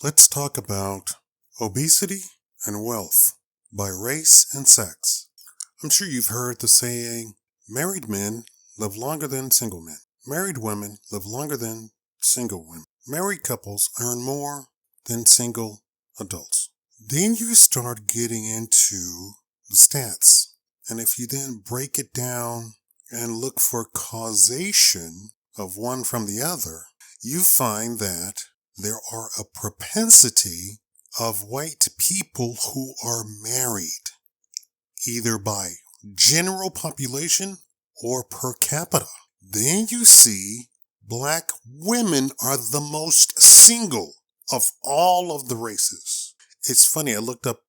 Let's talk about obesity and wealth by race and sex. I'm sure you've heard the saying, married men live longer than single men. Married women live longer than single women. Married couples earn more than single adults. Then you start getting into the stats. And if you then break it down and look for causation of one from the other, you find that there are a propensity of white people who are married, either by general population or per capita. Then you see black women are the most single of all of the races. It's funny, I looked up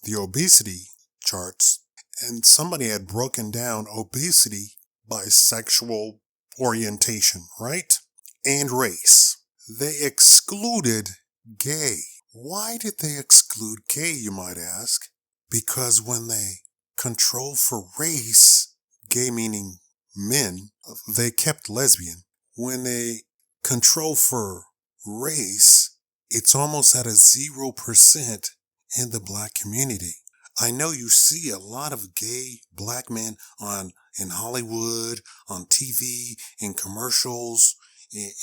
the obesity charts and somebody had broken down obesity by sexual orientation, right? And race. They excluded gay. Why did they exclude gay, you might ask? Because when they control for race, gay meaning men, they kept lesbian. When they control for race, it's almost at a 0% in the black community. I know you see a lot of gay black men in Hollywood, on TV, in commercials,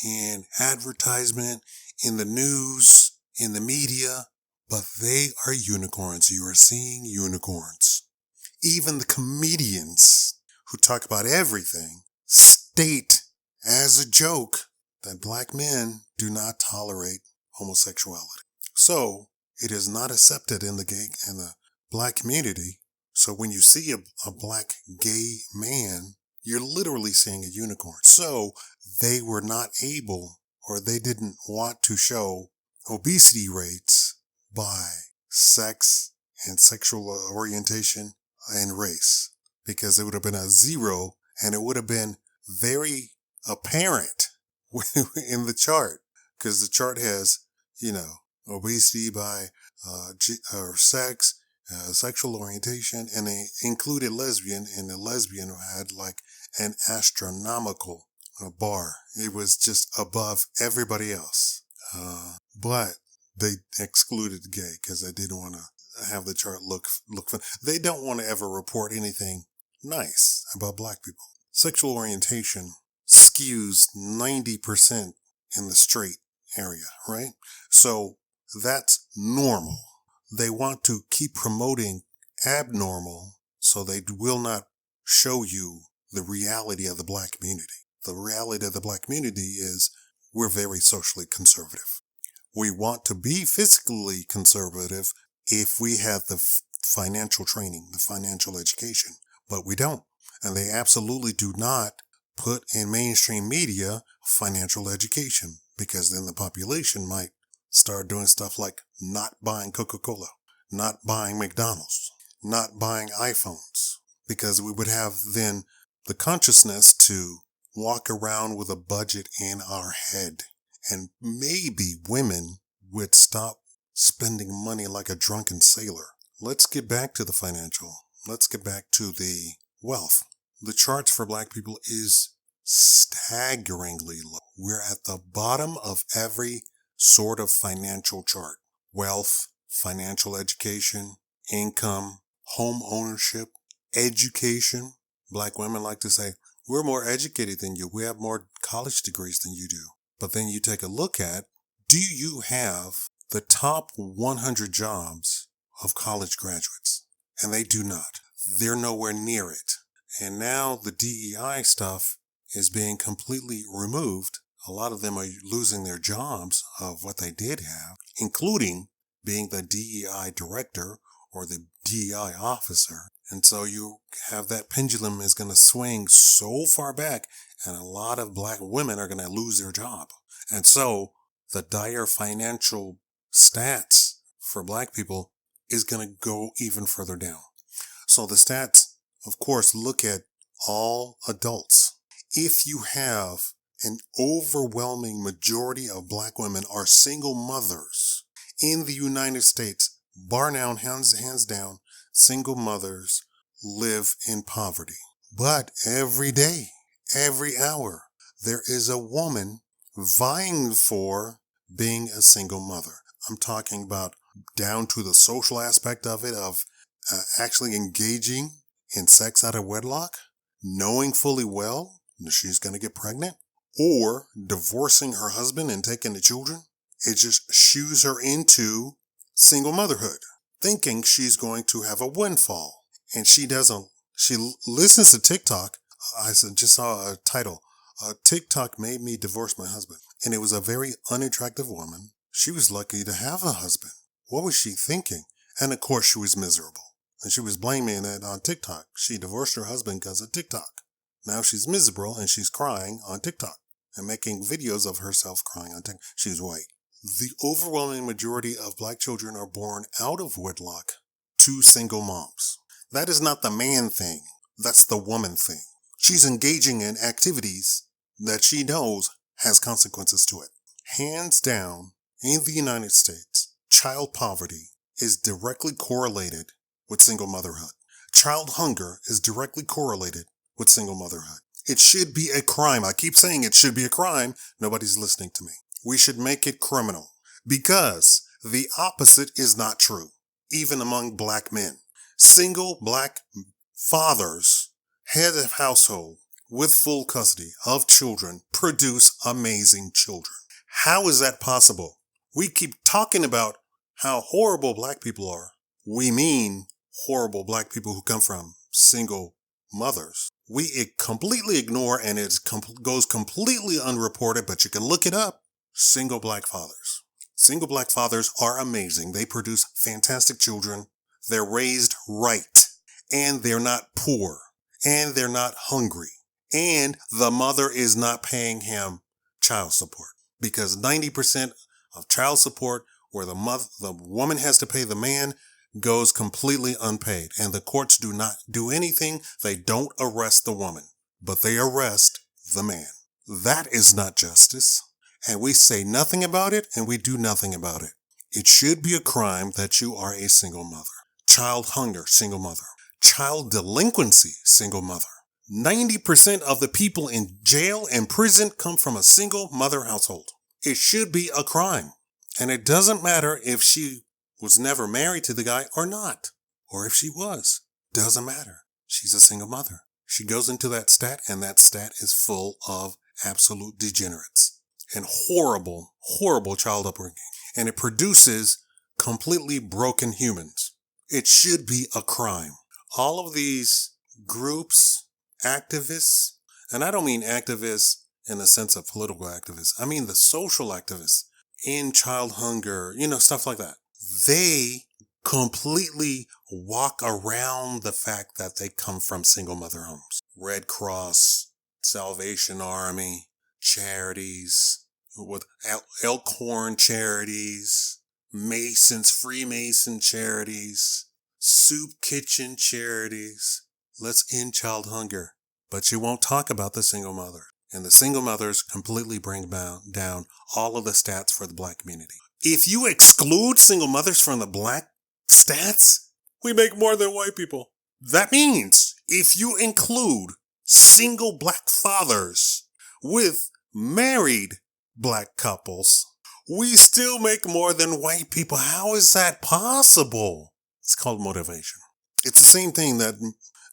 in advertisement, in the news, in the media, but they are unicorns. You are seeing unicorns. Even the comedians who talk about everything state as a joke that black men do not tolerate homosexuality. So it is not accepted in the black community. So when you see a black gay man, you're literally seeing a unicorn. So they were not able, or they didn't want to show obesity rates by sex and sexual orientation and race, because it would have been a 0 and it would have been very apparent in the chart, because the chart has, obesity by or sex, sexual orientation, and they included lesbian, and the lesbian had like an astronomical bar. It was just above everybody else. But they excluded gay because they didn't want to have the chart look fun. They don't want to ever report anything nice about black people. Sexual orientation skews 90% in the straight area, right? So that's normal. They want to keep promoting abnormal, so they will not show you the reality of the black community. The reality of the black community is we're very socially conservative. We want to be physically conservative if we had the financial training, the financial education, but we don't. And they absolutely do not put in mainstream media financial education, because then the population might start doing stuff like not buying Coca-Cola, not buying McDonald's, not buying iPhones, because we would have then the consciousness to walk around with a budget in our head. And maybe women would stop spending money like a drunken sailor. Let's get back to the financial. Let's get back to the wealth. The charts for black people is staggeringly low. We're at the bottom of every sort of financial chart. Wealth, financial education, income, home ownership, education. Black women like to say, we're more educated than you. We have more college degrees than you do. But then you take a look at, do you have the top 100 jobs of college graduates? And they do not. They're nowhere near it. And now the DEI stuff is being completely removed. A lot of them are losing their jobs of what they did have, including being the DEI director or the DEI officer. And so you have that pendulum is going to swing so far back, and a lot of black women are going to lose their job. And so the dire financial stats for black people is going to go even further down. So the stats, of course, look at all adults. If you have an overwhelming majority of black women are single mothers in the United States, bar none, hands down, single mothers live in poverty. But every day, every hour, there is a woman vying for being a single mother. I'm talking about down to the social aspect of it, of actually engaging in sex out of wedlock, knowing fully well that she's going to get pregnant, or divorcing her husband and taking the children. It just shoos her into single motherhood, thinking she's going to have a windfall. And she doesn't. She listens to TikTok. I just saw a title. TikTok made me divorce my husband. And it was a very unattractive woman. She was lucky to have a husband. What was she thinking? And of course she was miserable. And she was blaming it on TikTok. She divorced her husband because of TikTok. Now she's miserable and she's crying on TikTok and making videos of herself crying on TikTok. She's white. The overwhelming majority of black children are born out of wedlock to single moms. That is not the man thing. That's the woman thing. She's engaging in activities that she knows has consequences to it. Hands down, in the United States, child poverty is directly correlated with single motherhood. Child hunger is directly correlated with single motherhood. It should be a crime. I keep saying it should be a crime. Nobody's listening to me. We should make it criminal because the opposite is not true, even among black men. Single black fathers, head of household with full custody of children, produce amazing children. How is that possible? We keep talking about how horrible black people are. We mean horrible black people who come from single mothers. We completely ignore, and it goes completely unreported, but you can look it up, single black fathers. Single black fathers are amazing. They produce fantastic children. They're raised right, and they're not poor, and they're not hungry, and the mother is not paying him child support, because 90% of child support where the woman has to pay the man goes completely unpaid, and the courts do not do anything. They don't arrest the woman, but they arrest the man. That is not justice, and we say nothing about it, and we do nothing about it. It should be a crime that you are a single mother. Child hunger, single mother. Child delinquency, single mother. 90% of the people in jail and prison come from a single mother household. It should be a crime. And it doesn't matter if she was never married to the guy or not, or if she was. Doesn't matter. She's a single mother. She goes into that stat, and that stat is full of absolute degenerates and horrible, horrible child upbringing. And it produces completely broken humans. It should be a crime. All of these groups, activists, and I don't mean activists in the sense of political activists. I mean the social activists in child hunger, stuff like that. They completely walk around the fact that they come from single mother homes. Red Cross, Salvation Army, charities, with Elkhorn charities, Masons, Freemason charities, soup kitchen charities. Let's end child hunger. But you won't talk about the single mother. And the single mothers completely bring down all of the stats for the black community. If you exclude single mothers from the black stats, we make more than white people. That means if you include single black fathers with married black couples, we still make more than white people. How is that possible? It's called motivation. It's the same thing that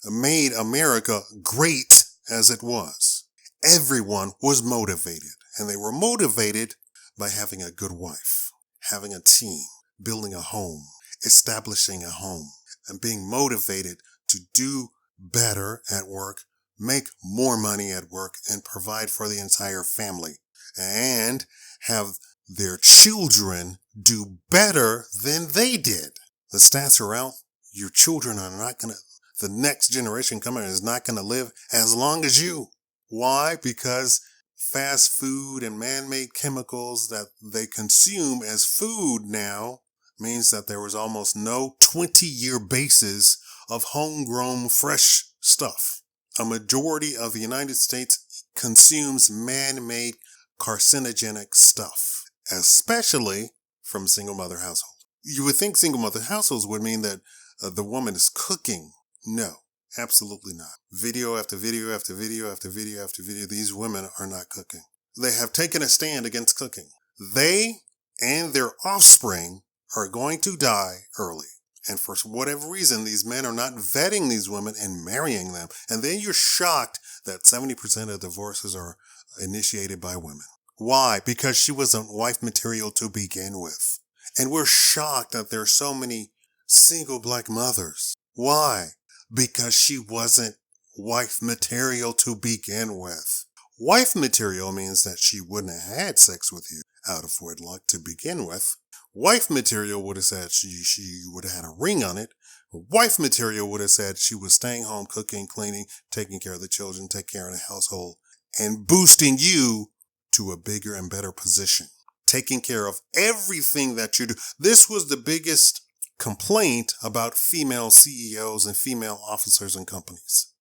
made America great as it was. Everyone was motivated, and they were motivated by having a good wife, having a team, building a home, establishing a home, and being motivated to do better at work, make more money at work, and provide for the entire family, and have their children do better than they did. The stats are out. Your children are not going to, the next generation coming is not going to live as long as you. Why? Because fast food and man-made chemicals that they consume as food now means that there was almost no 20-year basis of homegrown fresh stuff. A majority of the United States consumes man-made carcinogenic stuff, especially from single mother households. You would think single mother households would mean that the woman is cooking. No, absolutely not. Video after video after video after video after video, these women are not cooking. They have taken a stand against cooking. They and their offspring are going to die early. And for whatever reason, these men are not vetting these women and marrying them. And then you're shocked that 70% of divorces are initiated by women. Why? Because she wasn't wife material to begin with. And we're shocked that there are so many single black mothers. Why? Because she wasn't wife material to begin with. Wife material means that she wouldn't have had sex with you out of wedlock to begin with. Wife material would have said she would have had a ring on it. Wife material would have said she was staying home, cooking, cleaning, taking care of the children, taking care of the household, and boosting you to a bigger and better position. Taking care of everything that you do. This was the biggest complaint about female CEOs and female officers in companies.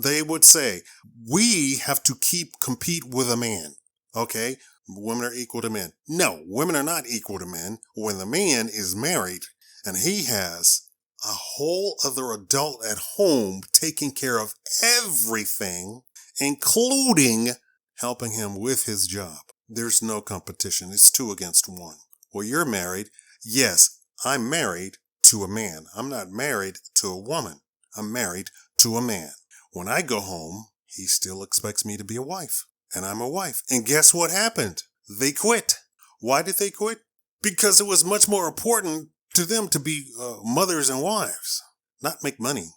They would say, we have to compete with a man. Okay? Women are equal to men. No, women are not equal to men. When the man is married and he has a whole other adult at home taking care of everything, including helping him with his job, there's no competition. It's 2 against 1. Well, you're married. Yes, I'm married to a man. I'm not married to a woman. I'm married to a man. When I go home, he still expects me to be a wife. And I'm a wife. And guess what happened? They quit. Why did they quit? Because it was much more important to them to be mothers and wives, not make money,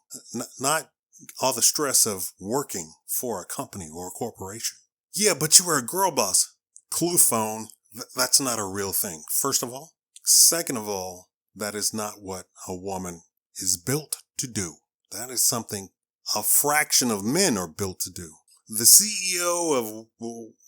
not all the stress of working for a company or a corporation. Yeah, but you were a girl boss. Clue phone, that's not a real thing, first of all. Second of all, that is not what a woman is built to do. That is something a fraction of men are built to do. The CEO of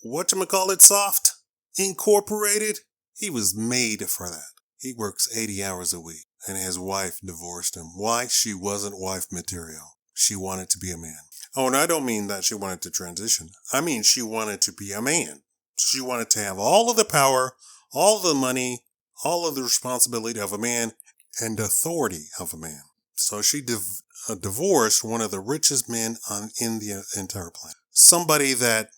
whatchamacallit Soft Incorporated, he was made for that. He works 80 hours a week and his wife divorced him. Why? She wasn't wife material. She wanted to be a man. Oh, and I don't mean that she wanted to transition. I mean she wanted to be a man. She wanted to have all of the power, all the money, all of the responsibility of a man and authority of a man. So she divorced one of the richest men in the entire planet. Somebody that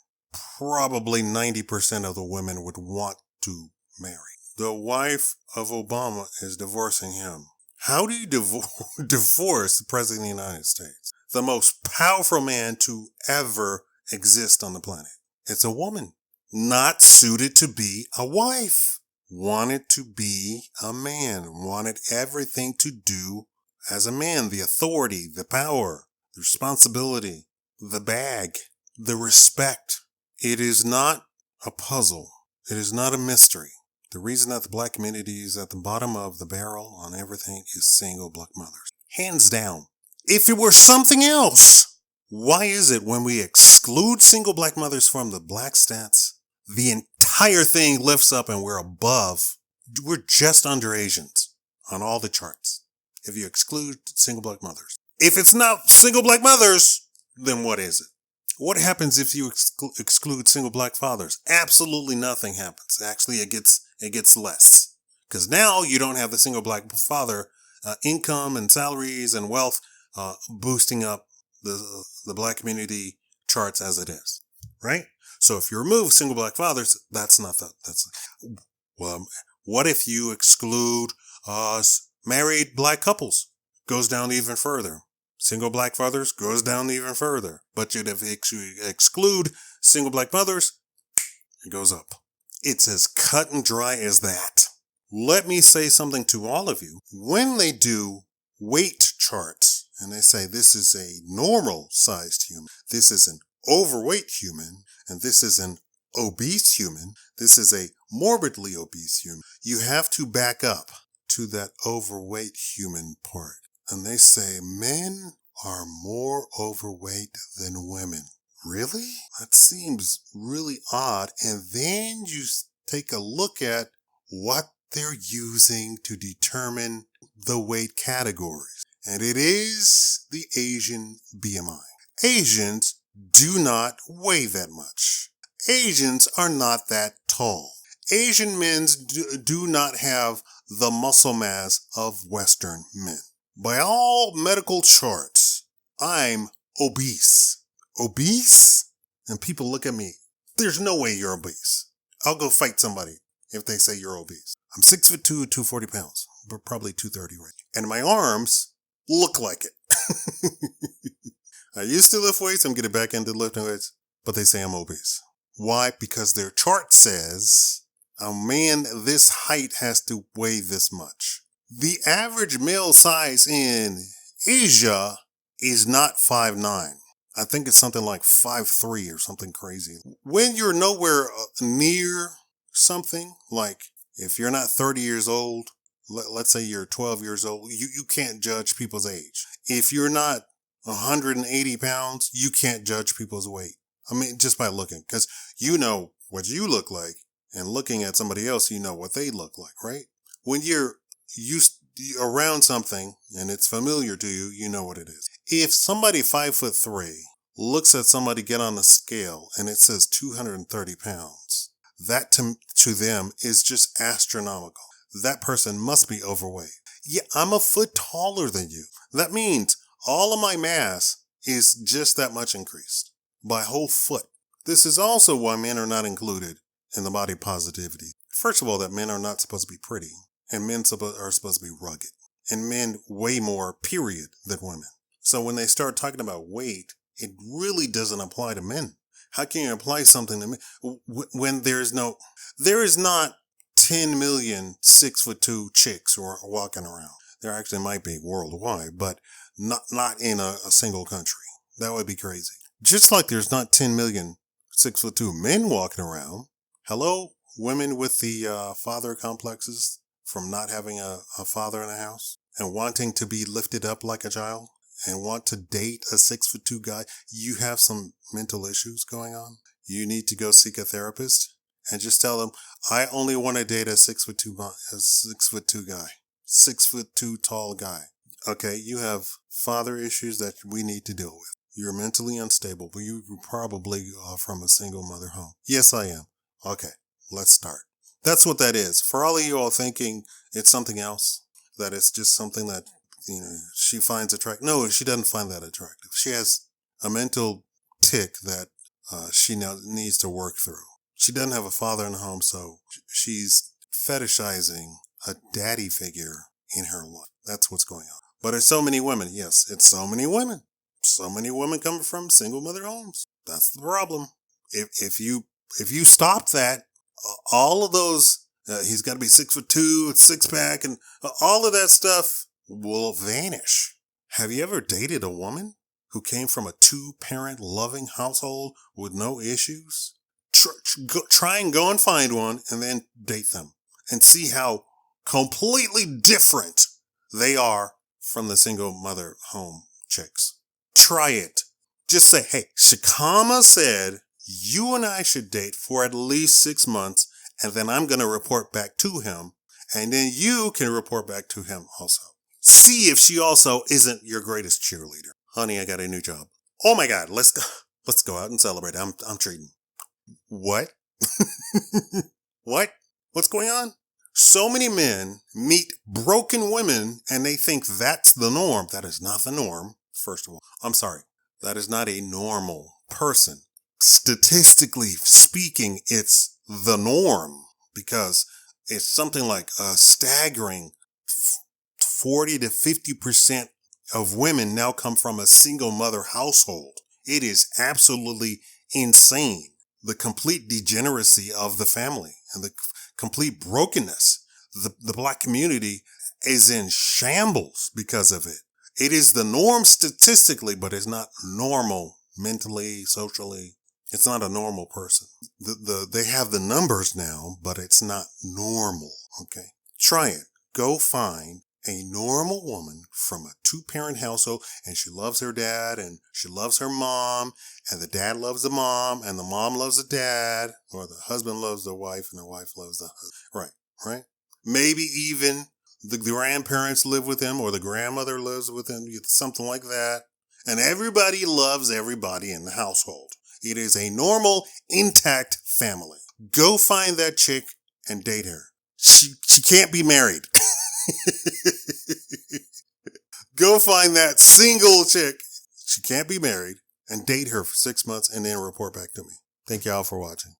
probably 90% of the women would want to marry. The wife of Obama is divorcing him. How do you divorce the President of the United States? The most powerful man to ever exist on the planet. It's a woman. Not suited to be a wife. Wanted to be a man. Wanted everything to do as a man. The authority, the power, the responsibility, the bag, the respect. It is not a puzzle. It is not a mystery. The reason that the black community is at the bottom of the barrel on everything is single black mothers. Hands down. If it were something else, why is it when we exclude single black mothers from the black stats, the entire thing lifts up and we're above, we're just under Asians on all the charts. If you exclude single black mothers. If it's not single black mothers, then what is it? What happens if you exclude single black fathers? Absolutely nothing happens. Actually, it gets less. Because now you don't have the single black father income and salaries and wealth boosting up the black community charts as it is. Right? So if you remove single black fathers, well, what if you exclude married black couples? Goes down even further. Single black fathers goes down even further. But if you exclude single black mothers, it goes up. It's as cut and dry as that. Let me say something to all of you. When they do weight charts and they say this is a normal sized human, this is an overweight human, and this is an obese human, this is a morbidly obese human, you have to back up to that overweight human part. And they say men are more overweight than women. Really? That seems really odd. And then you take a look at what they're using to determine the weight categories. And it is the Asian BMI. Asians do not weigh that much. Asians are not that tall. Asian men do not have the muscle mass of Western men. By all medical charts, I'm obese. Obese? And people look at me. There's no way you're obese. I'll go fight somebody. if they say you're obese. I'm 6'2", 240 pounds, but probably 230 right. And my arms look like it. I used to lift weights. I'm getting back into lifting weights, but they say I'm obese. Why? Because their chart says a man this height has to weigh this much. The average male size in Asia is not 5'9". I think it's something like 5'3" or something crazy. When you're nowhere near something, like if you're not 30 years old, let's say you're 12 years old, you can't judge people's age. If you're not 180 pounds, you can't judge people's weight. I mean, just by looking, because you know what you look like, and looking at somebody else, you know what they look like, right? When you're around something and it's familiar to you, you know what it is. If somebody 5'3" looks at somebody get on the scale and it says 230 pounds, that to them is just astronomical. That person must be overweight. Yeah, I'm a foot taller than you. That means all of my mass is just that much increased by a whole foot. This is also why men are not included in the body positivity. First of all, that men are not supposed to be pretty, and men are supposed to be rugged, and men weigh more, period, than women. So when they start talking about weight, it really doesn't apply to men. How can you apply something to men when there is not 10 million 6'2" chicks who are walking around? There actually might be worldwide, but not in a single country. That would be crazy. Just like there's not 10 million 6'2" men walking around. Hello, women with the father complexes from not having a father in the house and wanting to be lifted up like a child and want to date a 6'2" guy. You have some mental issues going on. You need to go seek a therapist and just tell them, I only want to date a 6'2" guy, 6'2" tall guy. Okay, you have father issues that we need to deal with. You're mentally unstable, but you probably are from a single mother home. Yes, I am. Okay, let's start. That's what that is. For all of you all thinking it's something else, that it's just something that, she finds attractive. No, she doesn't find that attractive. She has a mental tick that she now needs to work through. She doesn't have a father in the home, so she's fetishizing a daddy figure in her life. That's what's going on. But it's so many women. Yes, it's so many women. So many women coming from single mother homes. That's the problem. If you stop that, all of those, he's got to be 6'2", 6-pack, and all of that stuff will vanish. Have you ever dated a woman who came from a 2-parent loving household with no issues? Try and go and find one and then date them and see how completely different they are from the single mother home chicks. Try it. Just say, hey, Shakaama said you and I should date for at least 6 months, and then I'm going to report back to him, and then you can report back to him also. See if she also isn't your greatest cheerleader. Honey, I got a new job. Oh my God, let's go out and celebrate. I'm treating. What? What? What's going on? So many men meet broken women and they think that's the norm. That is not the norm, first of all. I'm sorry. That is not a normal person. Statistically speaking, it's the norm because it's something like a staggering 40 to 50% of women now come from a single mother household. It is absolutely insane. The complete degeneracy of the family and the complete brokenness. The black community is in shambles because of it. It is the norm statistically, but it's not normal mentally, socially. It's not a normal person. They have the numbers now, but it's not normal. Okay. Try it. Go find a normal woman from a 2-parent household, and she loves her dad and she loves her mom, and the dad loves the mom and the mom loves the dad, or the husband loves the wife and the wife loves the husband. Right. Maybe even the grandparents live with him or the grandmother lives with him, something like that. And everybody loves everybody in the household. It is a normal, intact family. Go find that chick and date her. She can't be married. Go find that single chick. She can't be married and date her for 6 months and then report back to me. Thank y'all for watching.